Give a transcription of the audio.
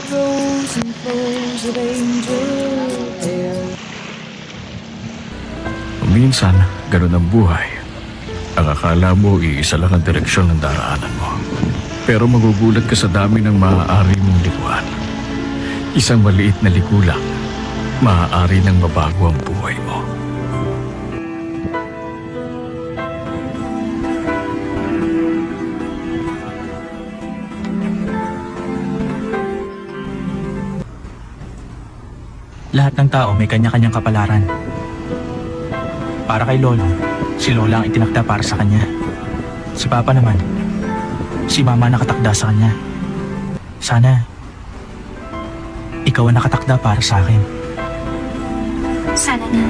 Rows and flows of angel hair. Minsan, ganun ang buhay. Ang akala mo, iisa lang ang direksyon ng daraanan mo. Pero magugulat ka sa dami ng maaari mong likuan. Isang maliit na liku lang, maaari nang mabago ang buhay mo. Lahat ng tao may kanya-kanyang kapalaran. Para kay Lolo, si Lola ang itinakda para sa kanya. Si Papa naman, si Mama nakatakda sa kanya. Sana, ikaw ang nakatakda para sa akin. Sana nga.